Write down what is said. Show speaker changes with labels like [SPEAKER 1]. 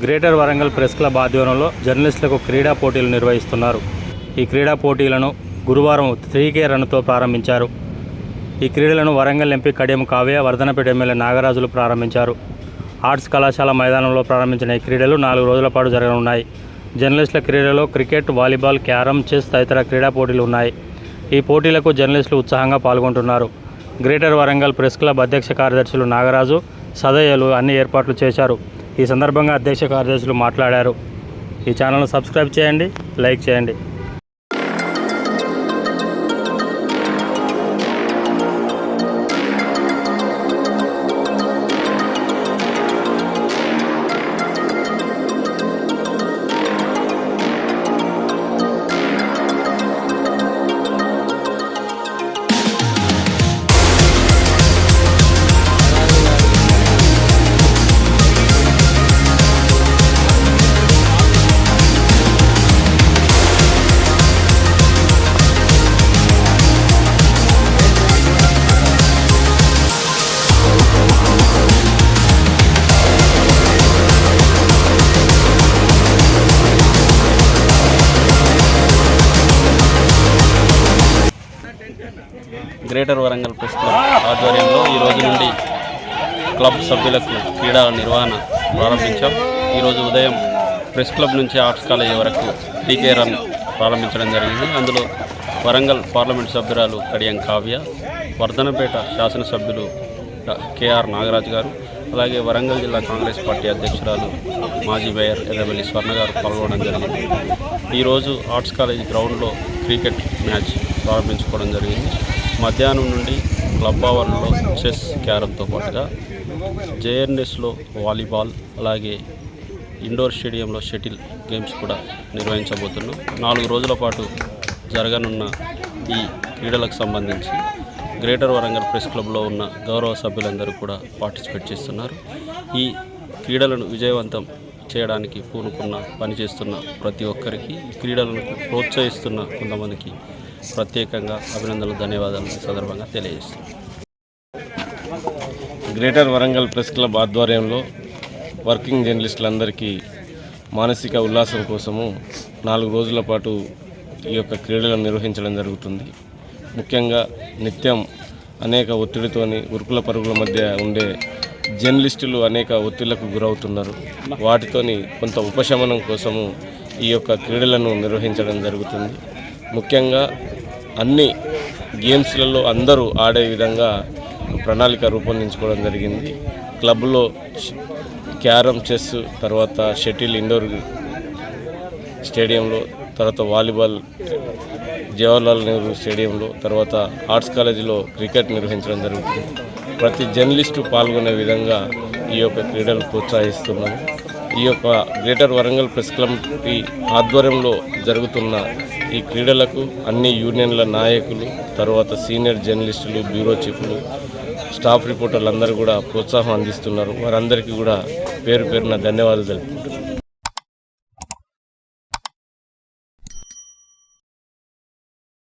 [SPEAKER 1] Greater Warangal press club ఆధ్వర్యంలో జర్నలిస్టులకు క్రీడా పోటీలు నిర్వహిస్తున్నారు. ఈ క్రీడా పోటీలను గురువారం 3K రన్తో ప్రారంభించారు. ఈ క్రీడలను వరంగల్ ఎంపీ కడియం కావ్య, వర్ధనపేట ఎమ్మెల్యే నాగరాజులు ప్రారంభించారు. ఆర్ట్స్ కళాశాల మైదానంలో ప్రారంభించిన ఈ క్రీడలు 4 రోజుల పాటు జరగనున్నాయి. జర్నలిస్టుల క్రీడలో క్రికెట్, వాలీబాల్, క్యారమ్, చెస్ తదితర క్రీడా పోటీలు ఉన్నాయి. ఈ పోటీలకు జర్నలిస్టులు ఉత్సాహంగా పాల్గొంటున్నారు. గ్రేటర్ వరంగల్ ప్రెస్ క్లబ్ అధ్యక్ష కార్యదర్శులు నాగరాజు, సదయ్యలు అన్ని ఏర్పాట్లు చేశారు. ఈ సందర్భంగా అధ్యక్ష కార్యదర్శులు మాట్లాడారు. ఈ ఛానల్ను సబ్స్క్రైబ్ చేయండి, లైక్ చేయండి.
[SPEAKER 2] గ్రేటర్ వరంగల్ ప్రెస్ క్లబ్ ఆధ్వర్యంలో ఈ రోజు నుండి క్లబ్ సభ్యులకు క్రీడా నిర్వహణ ప్రారంభించాం. ఈరోజు ఉదయం ప్రెస్ క్లబ్ నుంచి ఆర్ట్స్ కాలేజీ వరకు 3K రన్ ప్రారంభించడం జరిగింది. అందులో వరంగల్ పార్లమెంట్ సభ్యురాలు కడియం కావ్య, వర్ధనపేట శాసనసభ్యులు KR నాగరాజు గారు, అలాగే వరంగల్ జిల్లా కాంగ్రెస్ పార్టీ అధ్యక్షురాలు మాజీ మేయర్ ఎర్రబెల్లి స్వర్ణ గారు పాల్గొనడం జరిగింది. ఈరోజు ఆర్ట్స్ కాలేజీ గ్రౌండ్లో క్రికెట్ మ్యాచ్ ప్రారంభించుకోవడం జరిగింది. మధ్యాహ్నం నుండి క్లబ్ ఆవరణలో చెస్, క్యారమ్తో పాటుగా JNSలో వాలీబాల్, అలాగే ఇండోర్ స్టేడియంలో షటిల్ గేమ్స్ కూడా నిర్వహించబోతున్నాం. 4 రోజుల పాటు జరగనున్న ఈ క్రీడలకు సంబంధించి గ్రేటర్ వరంగల్ ప్రెస్ క్లబ్లో ఉన్న గౌరవ సభ్యులందరూ కూడా పార్టిసిపేట్ చేస్తున్నారు. ఈ క్రీడలను విజయవంతం చేయడానికి పూనుకున్న పనిచేస్తున్న ప్రతి ఒక్కరికి, క్రీడలను ప్రోత్సహిస్తున్న కొంతమందికి ప్రత్యేకంగా అభినందనలు, ధన్యవాదాలు ఈ సందర్భంగా తెలియజేస్తున్నాను.
[SPEAKER 3] గ్రేటర్ వరంగల్ ప్రెస్ క్లబ్ ఆధ్వర్యంలో వర్కింగ్ జర్నలిస్టులందరికీ మానసిక ఉల్లాసం కోసము 4 రోజుల పాటు ఈ యొక్క క్రీడలను నిర్వహించడం జరుగుతుంది. ముఖ్యంగా నిత్యం అనేక ఒత్తిడితోని ఉరుకుల పరుగుల మధ్య ఉండే జర్నలిస్టులు అనేక ఒత్తిళ్లకు గురవుతున్నారు. వాటితోని కొంత ఉపశమనం కోసము ఈ యొక్క క్రీడలను నిర్వహించడం జరుగుతుంది. ముఖ్యంగా అన్ని గేమ్స్లలో అందరూ ఆడే విధంగా ప్రణాళిక రూపొందించుకోవడం జరిగింది. క్లబ్లో క్యారమ్, చెస్, తర్వాత షటిల్ ఇండోర్ స్టేడియంలో, తర్వాత వాలీబాల్ జవహర్లాల్ నెహ్రూ స్టేడియంలో, తర్వాత ఆర్ట్స్ కాలేజీలో క్రికెట్ నిర్వహించడం జరుగుతుంది. ప్రతి జర్నలిస్టు పాల్గొనే విధంగా ఈ యొక్క క్రీడలు ప్రోత్సహిస్తున్నాము. ఈ యొక్క గ్రేటర్ వరంగల్ ప్రెస్ క్లబ్ ఆధ్వర్యంలో జరుగుతున్న ఈ క్రీడలకు అన్ని యూనియన్ల నాయకులు, తర్వాత సీనియర్ జర్నలిస్టులు, బ్యూరో చీఫ్లు, స్టాఫ్ రిపోర్టర్లు అందరూ కూడా ప్రోత్సాహం అందిస్తున్నారు. వారందరికీ కూడా పేరు పేరున ధన్యవాదాలు తెలుపుతున్నాను.